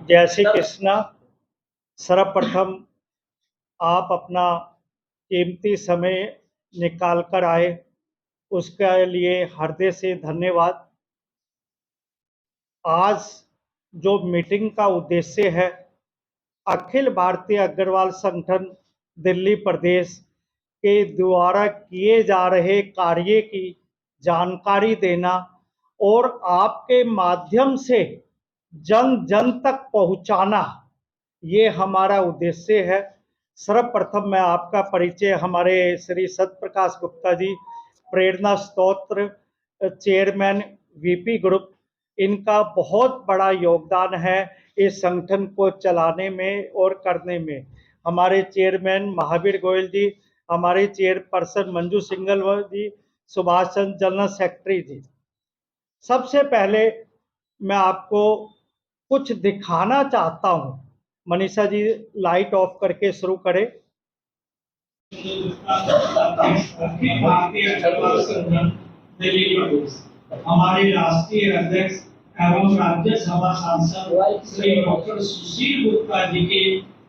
जय श्री कृष्णा। सर्वप्रथम आप अपना कीमती समय निकाल कर आए, उसके लिए हृदय से धन्यवाद। आज जो मीटिंग का उद्देश्य है, अखिल भारतीय अग्रवाल संगठन दिल्ली प्रदेश के द्वारा किए जा रहे कार्य की जानकारी देना और आपके माध्यम से जन जन तक पहुंचाना, ये हमारा उद्देश्य है। सर्वप्रथम मैं आपका परिचय, हमारे श्री सत्यप्रकाश गुप्ता जी, प्रेरणा स्तोत्र चेयरमैन वीपी ग्रुप, इनका बहुत बड़ा योगदान है इस संगठन को चलाने में और करने में। हमारे चेयरमैन महावीर गोयल जी, हमारे चेयरपर्सन मंजू सिंघल जी, सुभाष चंद्र जनरल सेक्रेटरी जी। सबसे पहले मैं आपको कुछ दिखाना चाहता हूं। मनीषा जी लाइट ऑफ करके शुरू करें। हमारे राष्ट्रीय अध्यक्ष एवं राज्यसभा सांसद श्री डॉक्टर सुशील गुप्ता जी के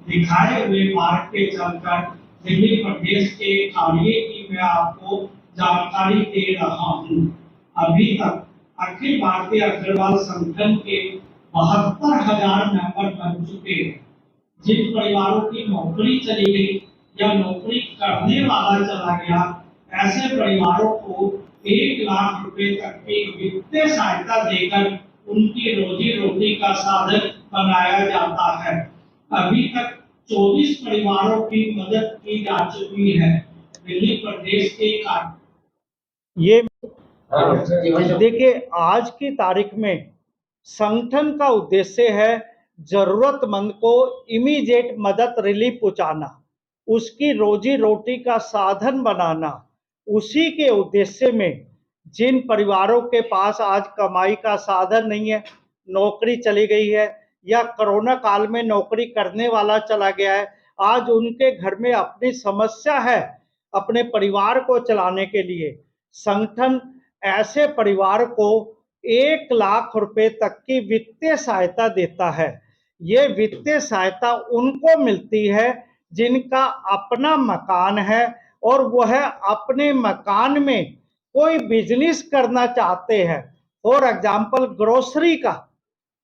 दिखाए हुए मार्ग पे चलकर दिल्ली प्रदेश के कार्य की मैं आपको जानकारी दे रहा हूँ। अभी तक अखिल भारतीय अग्रवाल संगठन के 72,000 मेंबर बन चुके हैं। जिन परिवारों की नौकरी चली गई या नौकरी करने वाला चला गया, ऐसे परिवारों को 1 लाख रुपए तक की वित्तीय सहायता देकर उनकी रोजी रोटी का साधन बनाया जाता है। अभी तक 24 परिवारों की मदद की जा चुकी है दिल्ली प्रदेश के ये देखिए, आज की तारीख में संगठन का उद्देश्य है जरूरतमंद को इमीडिएट मदद रिलीफ पहुंचाना, उसकी रोजी रोटी का साधन बनाना। उसी के उद्देश्य में जिन परिवारों के पास आज कमाई का साधन नहीं है, नौकरी चली गई है या कोरोना काल में नौकरी करने वाला चला गया है, आज उनके घर में अपनी समस्या है अपने परिवार को चलाने के लिए, संगठन ऐसे परिवार को 1 लाख रुपए तक की वित्तीय सहायता देता है। ये वित्तीय सहायता उनको मिलती है जिनका अपना मकान है और वह अपने मकान में कोई बिजनेस करना चाहते हैं। फॉर एग्जाम्पल ग्रोसरी का,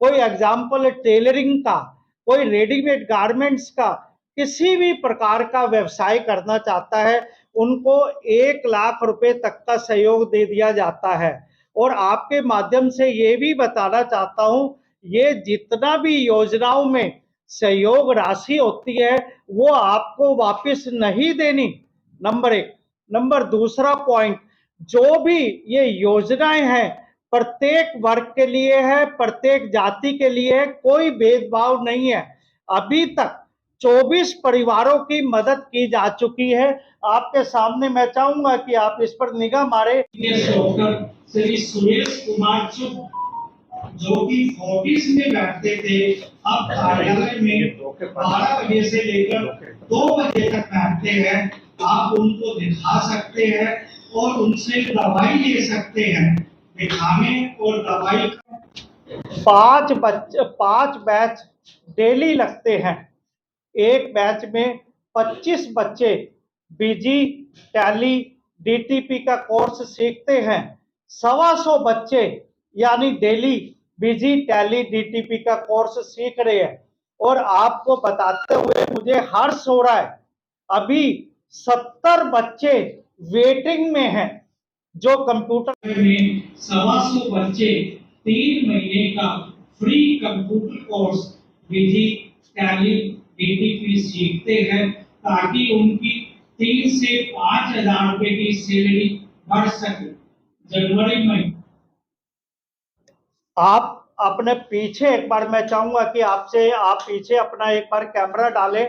कोई एग्जाम्पल टेलरिंग का, कोई रेडीमेड गारमेंट्स का, किसी भी प्रकार का व्यवसाय करना चाहता है, उनको 1 लाख रुपए तक का सहयोग दे दिया जाता है। और आपके माध्यम से ये भी बताना चाहता हूं, ये जितना भी योजनाओं में सहयोग राशि होती है वो आपको वापस नहीं देनी, नंबर 1। नंबर दूसरा पॉइंट, जो भी ये योजनाएं हैं प्रत्येक वर्ग के लिए है, प्रत्येक जाति के लिए है, कोई भेदभाव नहीं है। अभी तक 24 परिवारों की मदद की जा चुकी है। आपके सामने मैं चाहूंगा कि आप इस पर निगाह मारे। श्री सुरेश कुमार चुग, जो कि ऑफिस में बैठते थे, अब कार्यालय में 12 बजे से लेकर 2 बजे तक बैठते हैं। आप उनको दिखा सकते हैं और उनसे दवाई ले सकते हैं। दिखाने और दवाई 5 बैच डेली लगते हैं। एक बैच में 25 बच्चे बीजी टैली डीटीपी का कोर्स सीखते हैं। 125 बच्चे यानी डेली बीजी टैली डीटीपी का कोर्स सीख रहे हैं। और आपको बताते हुए मुझे हर्ष हो रहा है, अभी 70 बच्चे वेटिंग में हैं जो कंप्यूटर में 125 बच्चे 3 महीने का फ्री कंप्यूटर कोर्स बीजी टैली डीटीपी सीखते हैं, ताकि उनकी 3 से 5,000 रुपए की सैलरी बढ़ सके। जनवरी में आप अपने पीछे एक बार, मैं चाहूंगा कि आपसे आप पीछे अपना एक बार कैमरा डालें,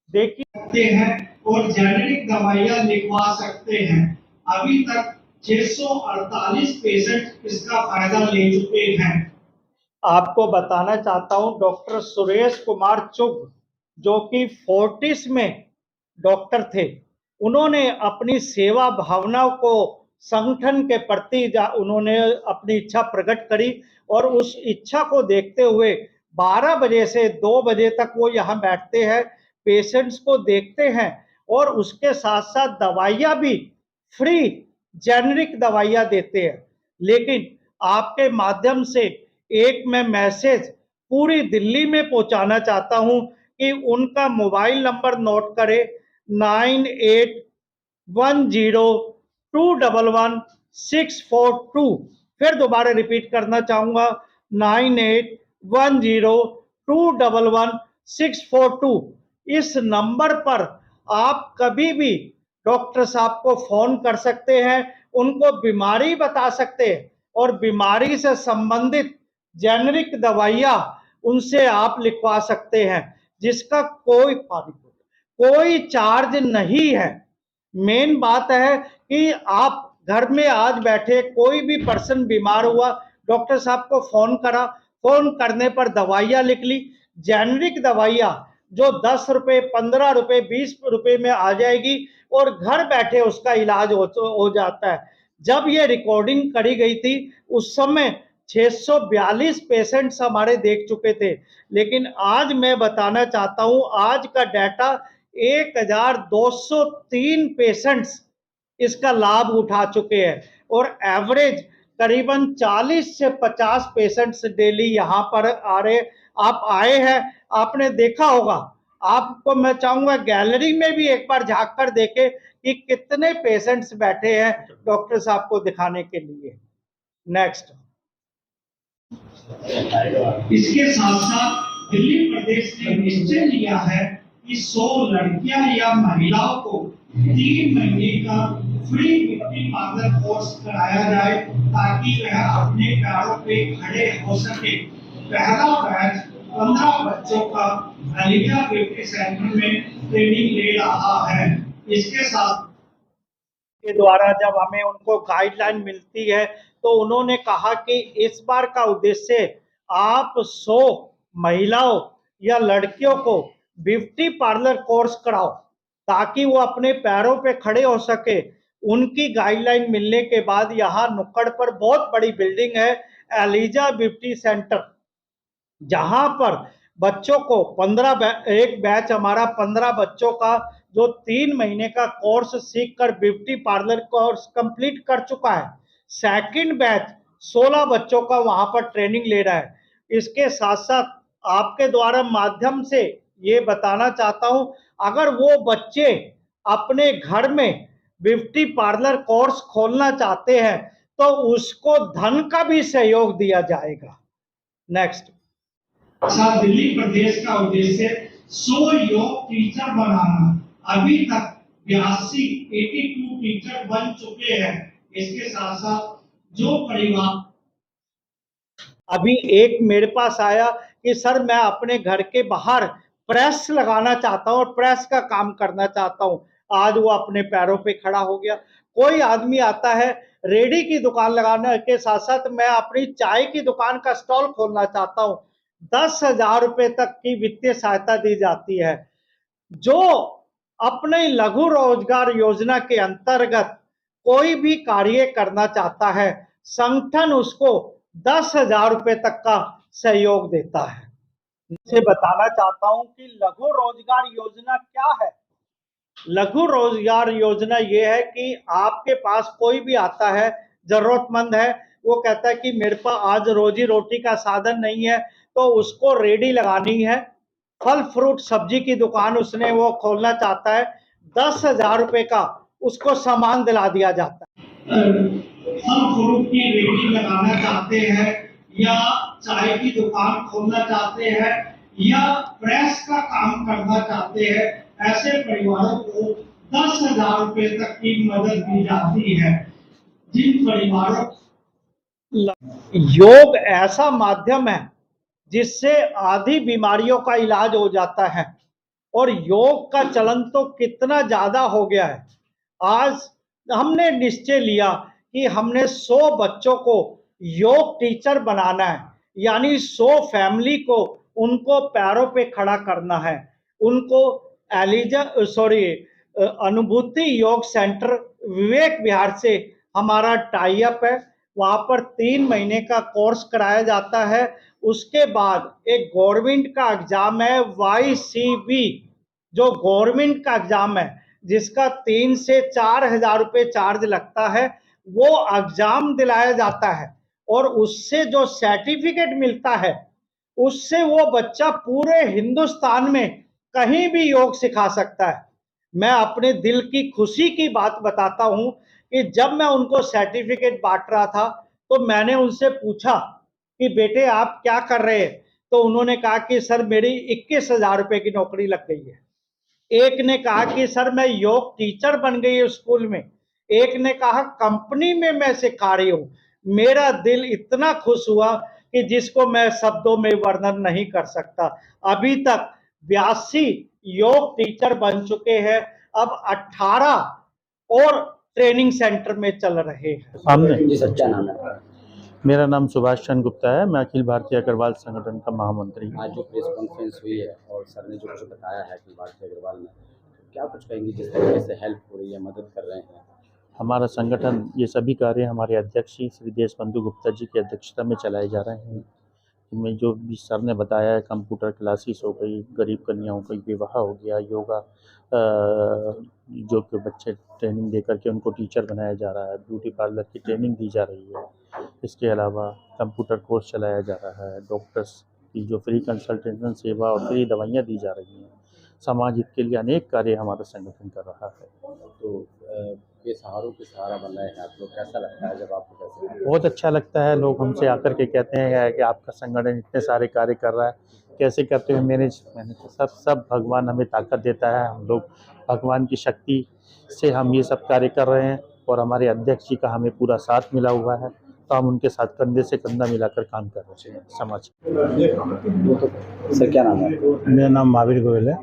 देखिए सकते हैं और जेनेरिक दवाइयां लिखवा सकते हैं। अभी तक 648 पेशेंट इसका फायदा ले चुके हैं। आपको बताना चाहता हूं, डॉक्टर सुरेश कुमार चुग, जो कि फोर्टिस में डॉक्टर थे, उन्होंने अपनी सेवा भावना को संगठन के प्रति उन्होंने अपनी इच्छा प्रकट करी और उस इच्छा को देखते हुए 12 बजे से 2 बजे तक वो यहाँ बैठते हैं, पेशेंट्स को देखते हैं और उसके साथ साथ दवाइयाँ भी फ्री जेनरिक दवाइयाँ देते हैं। लेकिन आपके माध्यम से एक मैं मैसेज पूरी दिल्ली में पहुंचाना चाहता हूं कि उनका मोबाइल नंबर नोट करें 9810211642। फिर दोबारा रिपीट करना चाहूंगा 9810211642। इस नंबर पर आप कभी भी डॉक्टर साहब को फोन कर सकते हैं, उनको बीमारी बता सकते हैं और बीमारी से संबंधित जेनरिक दवाइयां उनसे आप लिखवा सकते हैं, जिसका कोई चार्ज नहीं है। मेन बात है कि आप घर में आज बैठे कोई भी पर्सन बीमार हुआ, डॉक्टर साहब को फोन करा, फोन करने पर दवाइयां लिख ली, जेनरिक दवाइयां जो 10 रुपए 15 रुपए 20 रुपए में आ जाएगी और घर बैठे उसका इलाज हो जाता है। जब ये रिकॉर्डिंग करी गई थी उस समय 642 पेशेंट्स हमारे देख चुके थे, लेकिन आज मैं बताना चाहता हूं आज का डाटा 1203 पेशेंट्स इसका लाभ उठा चुके हैं और एवरेज करीबन 40 से 50 पेशेंट्स डेली यहाँ पर आ रहे। आप आए हैं, आपने देखा होगा, आपको मैं चाहूंगा गैलरी में भी एक बार झांक कर देखें कि कितने पेशेंट्स बैठे हैं डॉक्टर साहब को दिखाने के लिए। नेक्स्ट। इसके साथ साथ दिल्ली प्रदेश ने निश्चय लिया है कि 100 लड़कियां या महिलाओं को 3 महीने का फ्री ब्यूटी पार्लर कोर्स कराया जाए ताकि वह अपने पैरों पे खड़े हो सके। पहला बैच 15 बच्चों का एलिजा ब्यूटी सेंटर में ट्रेनिंग ले रहा है। इसके साथ के द्वारा जब हमें उनको गाइडलाइन मिलती है तो उन्होंने कहा कि इस बार का उद्देश्य आप 100 महिलाओं या लड़कियों को ब्यूटी पार्लर कोर्स कराओ ताकि वो अपने पैरों पे खड़े हो सके। उनकी गाइडलाइन मिलने के बाद यहाँ नुक्कड़ पर बहुत बड़ी बिल्डिंग है एलिजा ब्यूटी सेंटर, जहां पर बच्चों को 15 एक बैच हमारा 15 बच्चों का जो 3 महीने का कोर्स सीखकर ब्यूटी पार्लर कोर्स कंप्लीट कर चुका है। सेकंड बैच 16 बच्चों का वहां पर ट्रेनिंग ले रहा है। इसके साथ साथ आपके द्वारा माध्यम से ये बताना चाहता हूं, अगर वो बच्चे अपने घर में ब्यूटी पार्लर कोर्स खोलना चाहते हैं तो उसको धन का भी सहयोग दिया जाएगा। नेक्स्ट। दिल्ली प्रदेश का उद्देश्य 100 योग टीचर बनाना। अभी तक 82 टीचर बन चुके हैं। इसके साथ साथ जो परिवार अभी एक मेरे पास आया कि सर मैं अपने घर के बाहर प्रेस लगाना चाहता हूँ और प्रेस का काम करना चाहता हूँ। आज वो अपने पैरों पे खड़ा हो गया। कोई आदमी आता है रेडी की दुकान लगाने के साथ साथ मैं अपनी चाय की दुकान का स्टॉल खोलना चाहता हूँ, 10,000 रुपए तक की वित्तीय सहायता दी जाती है। जो अपने लघु रोजगार योजना के अंतर्गत कोई भी कार्य करना चाहता है, संगठन उसको 10,000 रुपए तक का सहयोग देता है। इसे बताना चाहता हूं कि लघु रोजगार योजना क्या है। लघु रोजगार योजना ये है कि आपके पास कोई भी आता है, जरूरतमंद है, वो कहता है कि मेरे पास आज रोजी रोटी का साधन नहीं है, तो उसको रेडी लगानी है, फल फ्रूट सब्जी की दुकान उसने वो खोलना चाहता है, 10,000 रुपए का उसको सामान दिला दिया जाता है। फल फ्रूट की रेडी लगाना चाहते हैं या चाय की दुकान खोलना चाहते हैं या प्रेस का काम करना चाहते हैं, ऐसे परिवारों को 10,000 रुपए तक की मदद दी जाती है। जिन परिवारों योग ऐसा माध्यम है जिससे आधी बीमारियों का इलाज हो जाता है और योग का चलन तो कितना ज्यादा हो गया है। आज हमने निश्चय लिया कि हमने 100 बच्चों को योग टीचर बनाना है, यानी 100 फैमिली को उनको पैरों पे खड़ा करना है। उनको अनुभूति योग सेंटर विवेक विहार से हमारा टाई अप है। वहाँ पर 3 महीने का कोर्स कराया जाता है। उसके बाद एक गवर्नमेंट का एग्जाम है YCV, जो गवर्नमेंट का एग्जाम है, जिसका 3 से 4 हजार रुपये चार्ज लगता है। वो एग्जाम दिलाया जाता है और उससे जो सर्टिफिकेट मिलता है, उससे वो बच्चा पूरे हिंदुस्तान में कहीं भी योग सिखा सकता है। मैं अपने दिल की खुशी की बात बताता हूं कि जब मैं उनको सर्टिफिकेट बांट रहा था, तो मैंने उनसे पूछा कि बेटे आप क्या कर रहे हैं? तो उन्होंने कहा कि सर मेरी 21,000 रुपए की नौकरी लग गई है। एक ने कहा कि सर मैं योग टीचर बन गई हूं स्कूल में। एक ने कहा कंपनी में मैं सिखा रही हूं। मेरा दिल इतना खुश हुआ कि जिसको मैं शब्दों में वर्णन नहीं कर सकता। अभी तक 82 योग टीचर बन चुके हैं। अब 18 और ट्रेनिंग सेंटर में चल रहे हैं। सामने जी सर, क्या नाम है? मेरा नाम सुभाष चंद्र गुप्ता है। मैं अखिल भारतीय अग्रवाल संगठन का महामंत्री हूँ। आज जो प्रेस कॉन्फ्रेंस हुई है और सर ने जो कुछ बताया है अखिल भारतीय अग्रवाल में, तो क्या कुछ कहेंगे जिस तरीके से हेल्प हो रही है, मदद कर रहे हैं? हमारा संगठन ये सभी कार्य हमारे अध्यक्ष श्री देशबंधु गुप्ता जी की अध्यक्षता में चलाए जा रहे हैं। इनमें जो भी सर ने बताया है, कंप्यूटर क्लासेस हो गई, गरीब कन्याओं का विवाह हो गया, योगा जो कि बच्चे ट्रेनिंग दे करके उनको टीचर बनाया जा रहा है, ब्यूटी पार्लर की ट्रेनिंग दी जा रही है। इसके अलावा कंप्यूटर कोर्स चलाया जा रहा है, डॉक्टर्स की जो फ्री कंसल्टेशन सेवा और फ्री दवाइयाँ दी जा रही हैं। समाज हित के लिए अनेक कार्य हमारा संगठन कर रहा है। तो बेसहारों के सहारा बन रहे हैं आप लोग, कैसा लगता है जब आपको कैसे? बहुत अच्छा लगता है। लोग हमसे आकर के कहते हैं कि आपका संगठन इतने सारे कार्य कर रहा है, कैसे करते हैं मैंने तो सब भगवान हमें ताकत देता है। हम लोग भगवान की शक्ति से हम ये सब कार्य कर रहे हैं और हमारे अध्यक्ष जी का हमें पूरा साथ मिला हुआ है, तो हम उनके साथ कंधे से कंधा मिलाकर काम कर रहे हैं समाज। तो सर क्या नाम है? मेरा नाम महावीर गोयल है।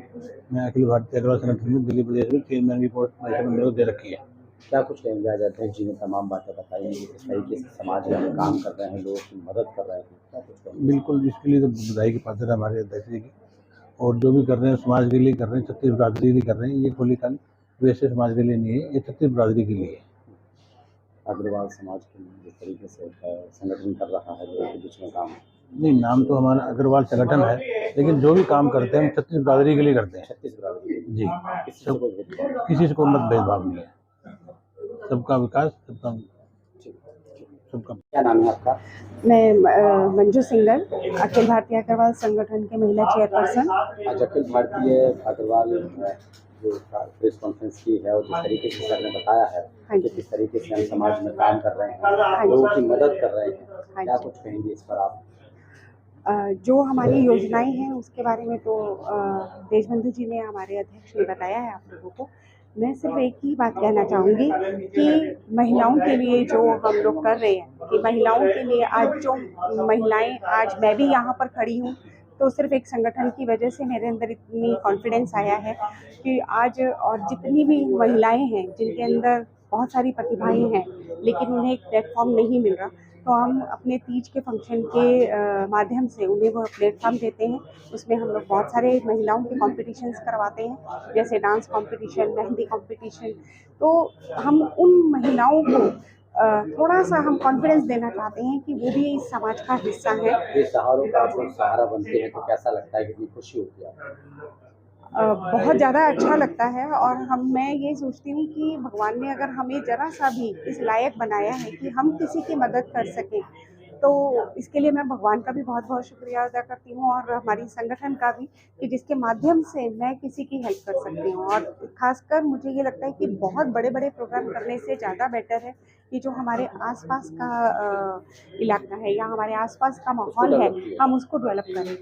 मैं अखिल भारतीय अग्रवाल संगठन में दिल्ली प्रदेश में चेयरमैन की पोस्ट मेरे को दे रखी है। क्या कुछ कहेंगे? आज अध्यक्ष जी ने तमाम बातें बताई हैं कि किस तरीके से समाज में हम काम कर रहे हैं, लोगों की मदद कर रहे हैं, क्या कुछ कहेंगे? बिल्कुल, इसके लिए तो बधाई की पात्र है हमारे अध्यक्ष जी की। और जो भी कर रहे हैं समाज के लिए कर रहे हैं, छत्तीस बिरादरी के लिए कर रहे हैं। ये खुली खाली वैसे समाज के लिए नहीं है, ये छत्तीस बिरादरी के लिए है। अग्रवाल समाज के लिए जिस तरीके से संगठन कर रहा है, लोगों के बीच में काम। नहीं, नाम तो हमारा अग्रवाल संगठन है, लेकिन जो भी काम करते हैं हम छत्तीस बिरादरी के लिए करते हैं। छत्तीस बिरादरी जी, किसी से कोई भेदभाव? किसी से कोई मत भेदभाव नहीं है। सबका विकास, सबका। क्या नाम है आपका? मैं मंजू सिंगर, अखिल भारतीय अग्रवाल संगठन के महिला चेयरपर्सन। आज अखिल भारतीय अग्रवाल जो प्रेस कॉन्फ्रेंस की है और जिस तरीके से सर ने बताया है कि किस तरीके से हम समाज में काम कर रहे हैं, लोगों की मदद कर रहे हैं, क्या कुछ कहेंगे इस पर आप? जो हमारी योजनाएं हैं उसके बारे में तो देशबंधु जी ने, हमारे अध्यक्ष ने बताया है आप लोगों को। मैं सिर्फ एक ही बात कहना चाहूँगी कि महिलाओं के लिए जो हम लोग कर रहे हैं, कि महिलाओं के लिए आज जो महिलाएं, आज मैं भी यहाँ पर खड़ी हूँ तो सिर्फ एक संगठन की वजह से मेरे अंदर इतनी कॉन्फिडेंस आया है कि आज और जितनी भी महिलाएं हैं जिनके अंदर बहुत सारी प्रतिभाएं हैं लेकिन उन्हें एक प्लेटफॉर्म नहीं मिल रहा, तो हम अपने तीज के फंक्शन के माध्यम से उन्हें वो प्लेटफॉर्म देते हैं। उसमें हम लोग बहुत सारे महिलाओं के कॉम्पिटिशन्स करवाते हैं, जैसे डांस कॉम्पिटिशन, मेहंदी कॉम्पिटिशन। तो हम उन महिलाओं को थोड़ा सा हम कॉन्फिडेंस देना चाहते हैं कि वो भी इस समाज का हिस्सा है। ये सहारों का आप लोग सहारा बनते हैं तो कैसा लगता है, कितनी खुशी होती है? बहुत ज़्यादा अच्छा लगता है। और मैं ये सोचती हूँ कि भगवान ने अगर हमें ज़रा सा भी इस लायक बनाया है कि हम किसी की मदद कर सकें, तो इसके लिए मैं भगवान का भी बहुत बहुत शुक्रिया अदा करती हूँ और हमारी संगठन का भी, कि जिसके माध्यम से मैं किसी की हेल्प कर सकती हूँ। और खासकर मुझे ये लगता है कि बहुत बड़े बड़े प्रोग्राम करने से ज़्यादा बेटर है कि जो हमारे आसपास का इलाका है या हमारे आसपास का माहौल है, हम उसको डेवलप करें।